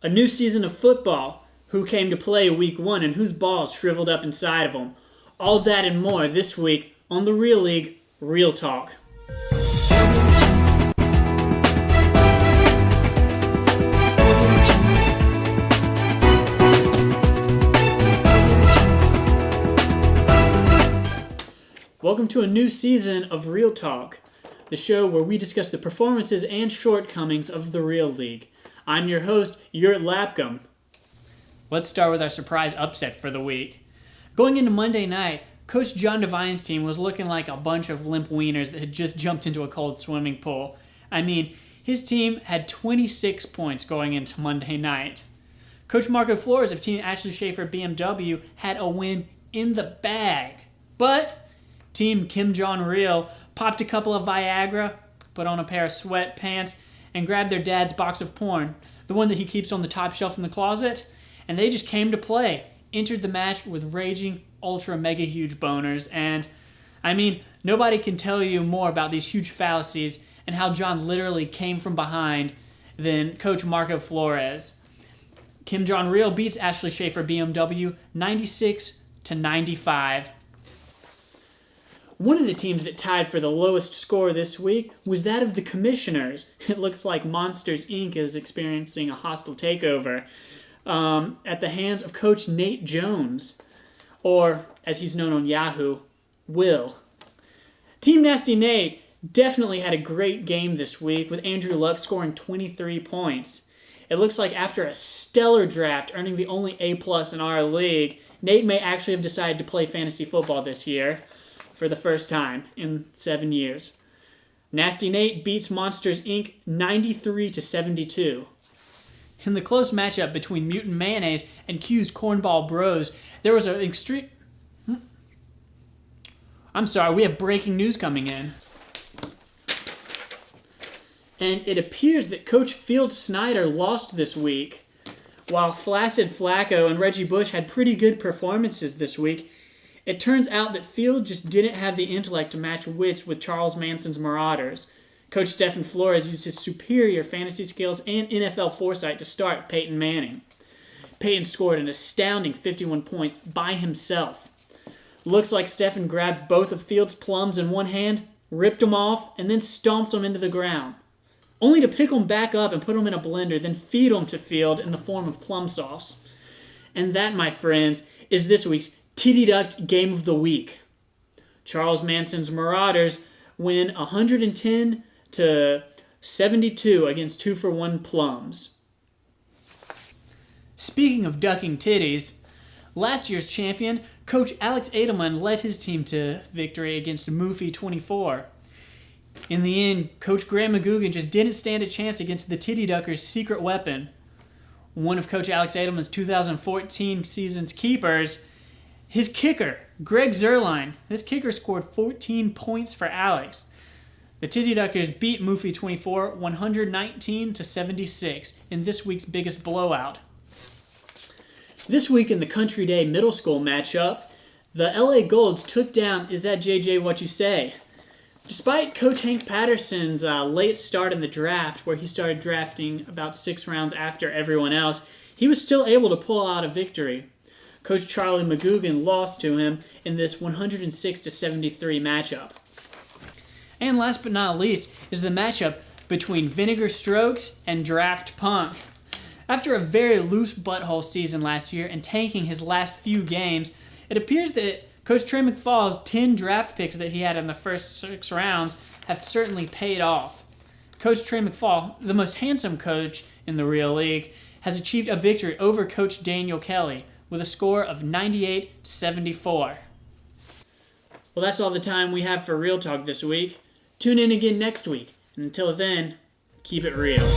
A new season of football. Who came to play week 1 and whose balls shriveled up inside of them. All that and more this week on the Real League Real Talk. Welcome to a new season of Real Talk, the show where we discuss the performances and shortcomings of the Real League. I'm your host, Yurt Lapcom. Let's start with our surprise upset for the week. Going into Monday night, Coach John Devine's team was looking like a bunch of limp wieners that had just jumped into a cold swimming pool. I mean, his team had 26 points going into Monday night. Coach Marco Flores of Team Ashley Schaefer BMW had a win in the bag. But Team Kim Jong-reel popped a couple of Viagra, put on a pair of sweatpants, and grabbed their dad's box of porn, the one that he keeps on the top shelf in the closet, and they just came to play, entered the match with raging, ultra mega huge boners, and I mean, nobody can tell you more about these huge fallacies and how John literally came from behind than Coach Marco Flores. Kim Jong-reel beats Ashley Schaefer BMW 96-95. One of the teams that tied for the lowest score this week was that of the Commissioners. It looks like Monsters, Inc. is experiencing a hostile takeover at the hands of Coach Nate Jones, or, as he's known on Yahoo, Will. Team Nasty Nate definitely had a great game this week, with Andrew Luck scoring 23 points. It looks like after a stellar draft, earning the only A+ in our league, Nate may actually have decided to play fantasy football this year for the first time in 7 years. Nasty Nate beats Monsters, Inc. 93-72. In the close matchup between Mutant Mayonnaise and Q's Cornball Bros, there was an extreme... we have breaking news coming in. And it appears that Coach Field Snyder lost this week. While Flaccid Flacco and Reggie Bush had pretty good performances this week, it turns out that Field just didn't have the intellect to match wits with Charles Manson's Marauders. Coach Stephen Flores used his superior fantasy skills and NFL foresight to start Peyton Manning. Peyton scored an astounding 51 points by himself. Looks like Stephen grabbed both of Field's plums in one hand, ripped them off, and then stomped them into the ground, only to pick them back up and put them in a blender, then feed them to Field in the form of plum sauce. And that, my friends, is this week's Titty Ducked Game of the Week. Charles Manson's Marauders win 110-72 against 2-for-1 Plums. Speaking of ducking titties, last year's champion, Coach Alex Edelman led his team to victory against Moofy 24. In the end, Coach Graham McGugan just didn't stand a chance against the Titty Duckers' secret weapon. One of Coach Alex Edelman's 2014 season's keepers, his kicker, Greg Zerline. This kicker scored 14 points for Alex. The Titty Duckers beat Moofy 24 119-76 in this week's biggest blowout. This week in the Country Day Middle School matchup, the LA Golds took down Is That JJ What You Say? Despite Coach Hank Patterson's late start in the draft, where he started drafting about 6 rounds after everyone else, he was still able to pull out a victory. Coach Charlie McGugan lost to him in this 106-73 matchup. And last but not least is the matchup between Vinegar Strokes and Draft Punk. After a very loose butthole season last year and tanking his last few games, it appears that Coach Trey McFall's 10 draft picks that he had in the first 6 rounds have certainly paid off. Coach Trey McFall, the most handsome coach in the Real League, has achieved a victory over Coach Daniel Kelly with a score of 98-74. Well, that's all the time we have for Real Talk this week. Tune in again next week. And until then, keep it real.